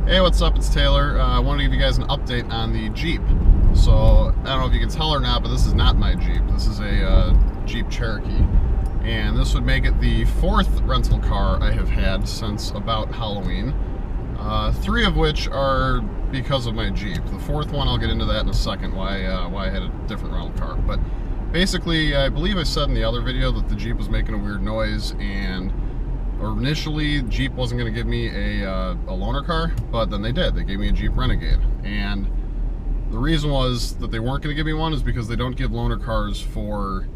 Hey, what's up? It's Taylor. I wanted to give you guys an update on the Jeep. So, I don't know if you can tell or not, but this is not my Jeep. This is a Jeep Cherokee. And this would make it the fourth rental car I have had since about Halloween. Three of which are because of my Jeep. The fourth one, I'll get into that in a second, why I had a different rental car. But basically, I believe I said in the other video that the Jeep was making a weird noise, and initially Jeep wasn't going to give me a loaner car, but then they did. They gave me a Jeep Renegade, and the reason was that they weren't going to give me one is because they don't give loaner cars for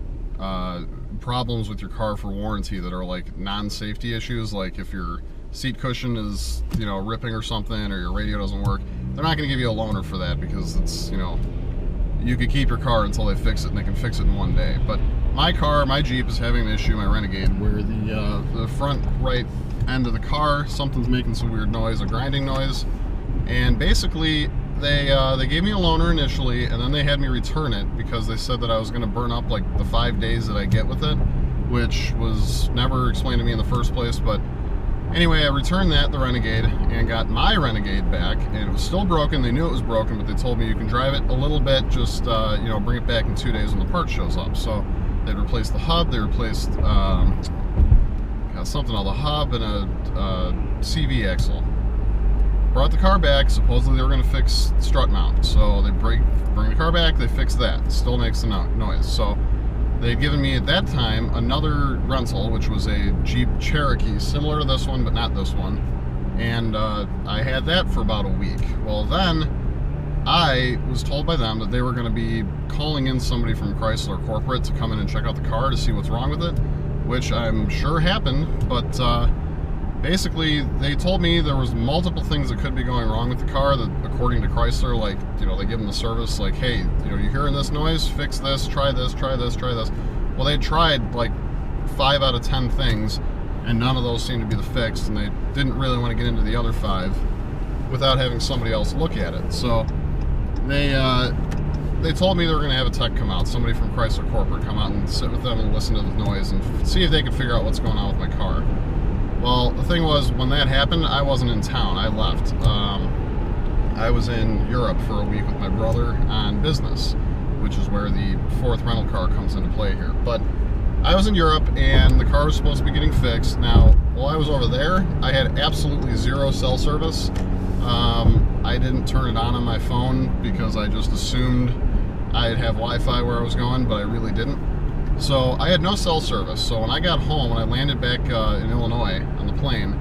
problems with your car for warranty that are like non-safety issues, like if your seat cushion is, you know, ripping or something, or your radio doesn't work. They're not going to give you a loaner for that because it's, you know, you could keep your car until they fix it, and they can fix it in one day. But my car, my Jeep, is having an issue, my Renegade, where the front right end of the car, something's making some weird noise, a grinding noise. And basically, they gave me a loaner initially, and then they had me return it because they said that I was going to burn up like the 5 days that I get with it, which was never explained to me in the first place. But anyway, I returned the Renegade, and got my Renegade back, and it was still broken. They knew it was broken, but they told me you can drive it a little bit, just you know, bring it back in 2 days when the part shows up. So they'd replaced the hub, they replaced something on the hub, and a CV axle. Brought the car back. Supposedly they were going to fix strut mount, so they bring the car back, they fix that. It still makes the noise. So they had given me at that time another rental, which was a Jeep Cherokee, similar to this one, but not this one. And I had that for about a week. Well, then I was told by them that they were going to be calling in somebody from Chrysler Corporate to come in and check out the car to see what's wrong with it, which I'm sure happened. But basically, they told me there was multiple things that could be going wrong with the car that, according to Chrysler, like, you know, they give them the service, like, hey, you know, you're hearing this noise, fix this, try this, try this, try this. Well, they tried like 5 out of 10 things, and none of those seemed to be the fix, and they didn't really want to get into the other 5 without having somebody else look at it. So they told me they were going to have a tech come out, somebody from Chrysler Corporate come out and sit with them and listen to the noise and see if they could figure out what's going on with my car. Well, the thing was, when that happened, I wasn't in town. I left. I was in Europe for a week with my brother on business, which is where the fourth rental car comes into play here. But I was in Europe, and the car was supposed to be getting fixed. Now, while I was over there, I had absolutely zero cell service. I didn't turn it on my phone because I just assumed I'd have Wi-Fi where I was going, but I really didn't. So I had no cell service. So when I got home, when I landed back in Illinois on the plane,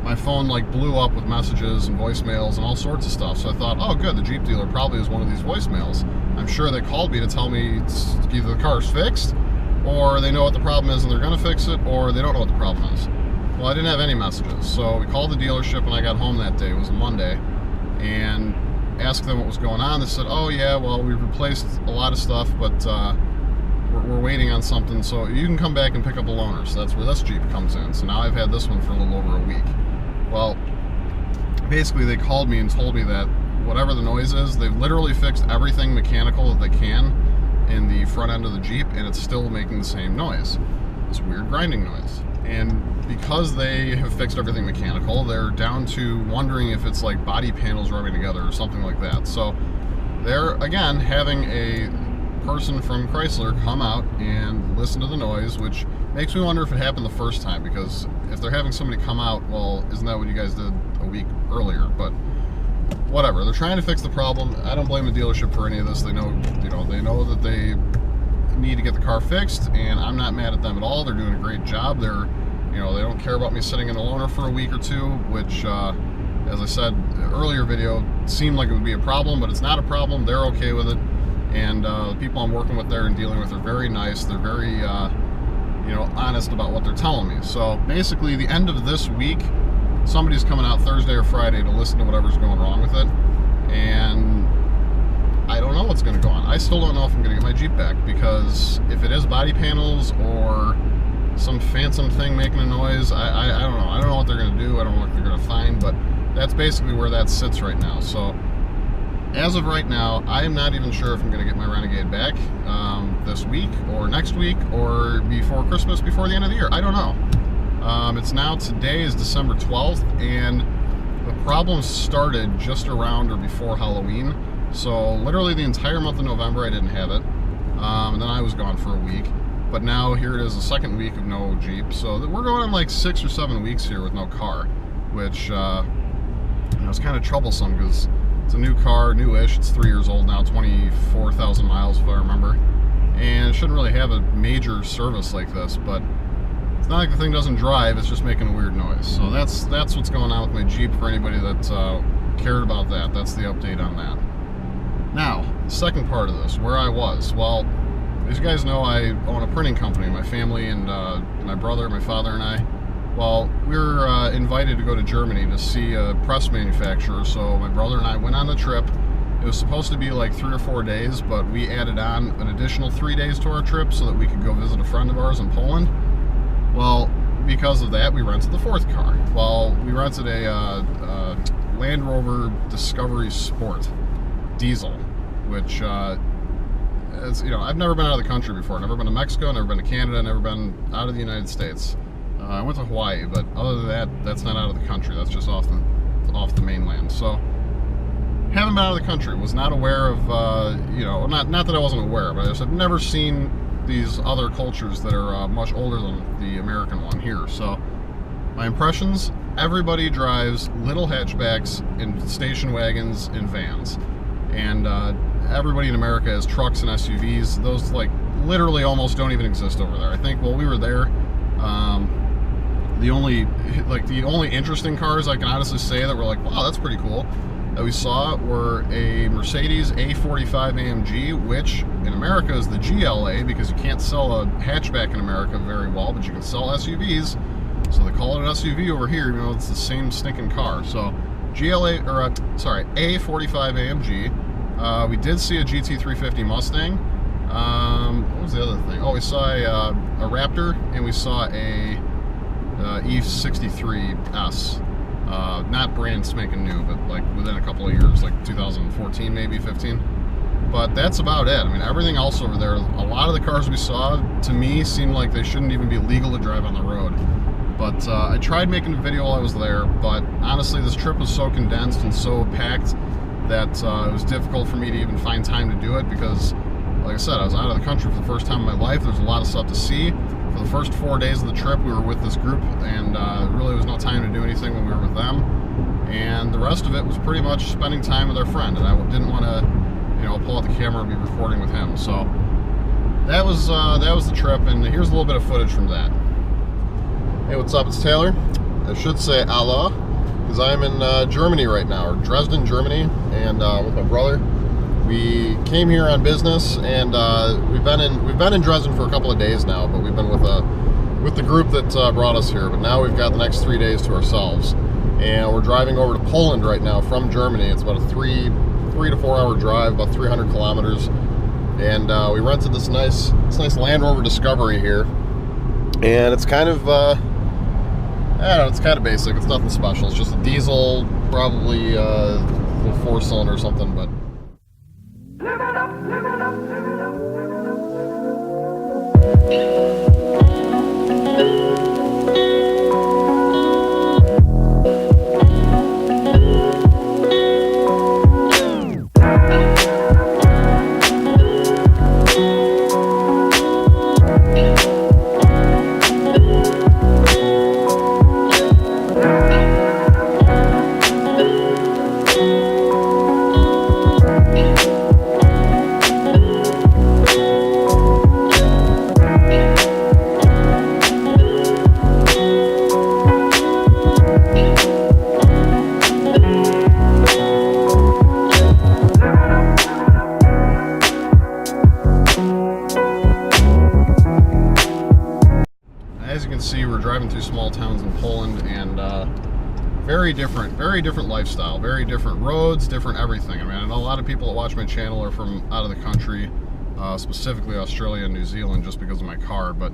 my phone like blew up with messages and voicemails and all sorts of stuff. So I thought, oh good, the Jeep dealer probably is one of these voicemails. I'm sure they called me to tell me either the car's fixed, or they know what the problem is and they're going to fix it, or they don't know what the problem is. Well, I didn't have any messages. So we called the dealership when I got home that day. It was a Monday, and asked them what was going on. They said, oh yeah, well, we've replaced a lot of stuff, but we're waiting on something, so you can come back and pick up a loaner. So that's where this Jeep comes in. So now I've had this one for a little over a week. Well, basically they called me and told me that whatever the noise is, they've literally fixed everything mechanical that they can in the front end of the Jeep, and it's still making the same noise, this weird grinding noise. And because they have fixed everything mechanical, they're down to wondering if it's like body panels rubbing together or something like that. So they're, again, having a person from Chrysler come out and listen to the noise, which makes me wonder if it happened the first time, because if they're having somebody come out, well, isn't that what you guys did a week earlier? But whatever, they're trying to fix the problem. I don't blame the dealership for any of this. They know, you know, they know that they need to get the car fixed, and I'm not mad at them at all. They're doing a great job. They're, you know, they don't care about me sitting in a loaner for a week or two, which as I said in the earlier video, seemed like it would be a problem, but it's not a problem. They're okay with it. And the people I'm working with there and dealing with are very nice. They're very, you know, honest about what they're telling me. So basically, the end of this week, somebody's coming out Thursday or Friday to listen to whatever's going wrong with it. And I don't know what's going to go on. I still don't know if I'm going to get my Jeep back, because if it is body panels or some phantom thing making a noise, I don't know. I don't know what they're going to do. I don't know what they're going to find, but that's basically where that sits right now. So as of right now, I am not even sure if I'm going to get my Renegade back this week or next week or before Christmas, before the end of the year. I don't know. It's now, today is December 12th, and the problem started just around or before Halloween. So literally the entire month of November I didn't have it. And then I was gone for a week. But now here it is, the second week of no Jeep. So we're going on like 6 or 7 weeks here with no car, which it's kind of troublesome because it's a new car, newish. It's 3 years old now, 24,000 miles if I remember. And it shouldn't really have a major service like this, but it's not like the thing doesn't drive, it's just making a weird noise. So that's what's going on with my Jeep for anybody that cared about that. That's the update on that. Now, the second part of this, where I was. Well, as you guys know, I own a printing company. My family and my brother, my father and I, well, we were invited to go to Germany to see a press manufacturer. So my brother and I went on the trip. It was supposed to be like 3 or 4 days, but we added on an additional 3 days to our trip so that we could go visit a friend of ours in Poland. Well, because of that, we rented the fourth car. Well, we rented a Land Rover Discovery Sport diesel, which is, I've never been out of the country before. Never been to Mexico, never been to Canada, never been out of the United States. I went to Hawaii, but other than that, that's not out of the country. That's just off the mainland. So haven't been out of the country. Was not aware of not that I wasn't aware, but I just have never seen these other cultures that are much older than the American one here. So my impressions: everybody drives little hatchbacks and station wagons and vans, and everybody in America has trucks and SUVs. Those like literally almost don't even exist over there. I think while we were there, the only interesting cars I can honestly say that were like, wow, that's pretty cool, that we saw were a Mercedes A45 AMG, which in America is the GLA because you can't sell a hatchback in America very well, but you can sell SUVs, so they call it an SUV over here, even though it's the same stinking car. So A45 AMG. We did see a GT350 Mustang. What was the other thing? Oh, we saw a Raptor, and we saw a E63S. Not brand spanking new, but like within a couple of years, like 2014, maybe 15. But that's about it. I mean, everything else over there, a lot of the cars we saw, to me, seemed like they shouldn't even be legal to drive on the road. But I tried making a video while I was there, but honestly, this trip was so condensed and so packed that it was difficult for me to even find time to do it because, like I said, I was out of the country for the first time in my life. There's a lot of stuff to see. For the first 4 days of the trip, we were with this group, and really was no time to do anything when we were with them. And the rest of it was pretty much spending time with our friend, and I didn't want to, pull out the camera and be recording with him. So that was the trip, and here's a little bit of footage from that. Hey, what's up? It's Taylor. I should say Allah, because I'm in Germany right now, or Dresden, Germany, and with my brother. We came here on business, and we've been in Dresden for a couple of days now, but we've been with the group that brought us here. But now we've got the next 3 days to ourselves, and we're driving over to Poland right now from Germany. It's about a 3 to 4 hour drive, about 300 kilometers, and we rented this nice Land Rover Discovery here, and it's kind of I don't know, it's kind of basic. It's nothing special. It's just a diesel, probably a 4-cylinder or something, but. As you can see, we're driving through small towns in Poland, and very different lifestyle, very different roads, different everything. I mean, I know a lot of people that watch my channel are from out of the country, specifically Australia and New Zealand, just because of my car, but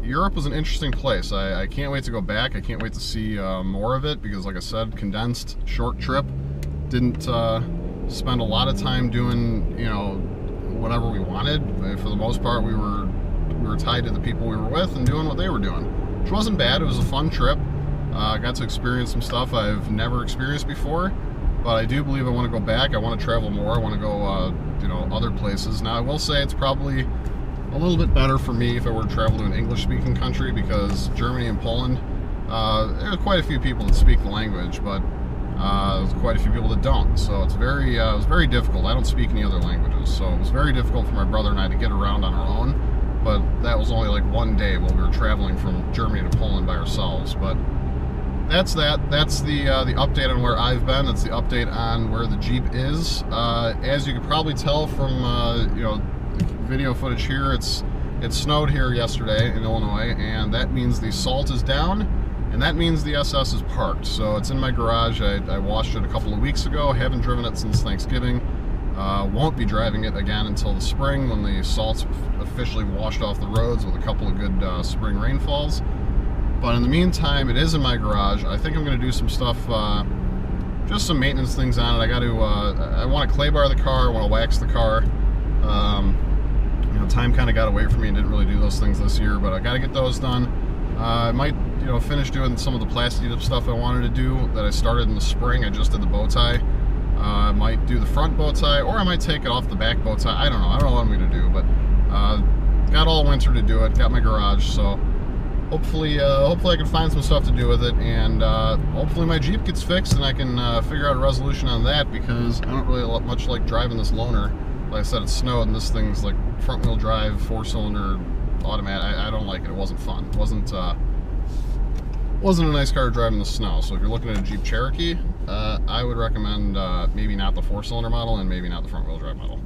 Europe was an interesting place. I can't wait to go back. I can't wait to see more of it because, like I said, condensed, short trip. Didn't spend a lot of time doing, whatever we wanted. For the most part, we were tied to the people we were with and doing what they were doing, which wasn't bad. It was a fun trip. Got to experience some stuff I've never experienced before, but I do believe I want to go back. I want to travel more. I want to go, you know, other places. Now, I will say it's probably a little bit better for me if I were to travel to an English-speaking country, because Germany and Poland, there are quite a few people that speak the language, but there's quite a few people that don't. So it's very, it was very difficult. I don't speak any other languages, so it was very difficult for my brother and I to get around on our own. But that was only like one day while we were traveling from Germany to Poland by ourselves. But that's that. That's the update on where I've been. That's the update on where the Jeep is. As you could probably tell from you know, video footage here, it snowed here yesterday in Illinois, and that means the salt is down, and that means the SS is parked. So it's in my garage. I washed it a couple of weeks ago. Haven't driven it since Thanksgiving. Won't be driving it again until the spring, when the salt's officially washed off the roads with a couple of good spring rainfalls. But in the meantime, it is in my garage. I think I'm going to do some stuff, just some maintenance things on it. I want to clay bar the car. I want to wax the car. You know, time kind of got away from me and didn't really do those things this year, but I got to get those done. I might, you know, finish doing some of the plastic dip stuff I wanted to do that I started in the spring. I just did the bow tie. I might do the front bow tie, or I might take it off the back bow tie. I don't know. I don't know what I'm going to do, but got all winter to do it. Got my garage, so hopefully I can find some stuff to do with it, and hopefully my Jeep gets fixed and I can figure out a resolution on that, because I don't really much like driving this loaner. Like I said, it snowed, and this thing's like front-wheel drive, 4-cylinder, automatic. I don't like it. It wasn't fun. It wasn't a nice car to drive in the snow. So if you're looking at a Jeep Cherokee, I would recommend maybe not the 4-cylinder model, and maybe not the front-wheel drive model.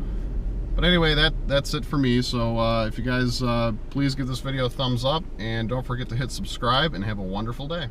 But anyway, that's it for me. So if you guys please give this video a thumbs up, and don't forget to hit subscribe, and have a wonderful day.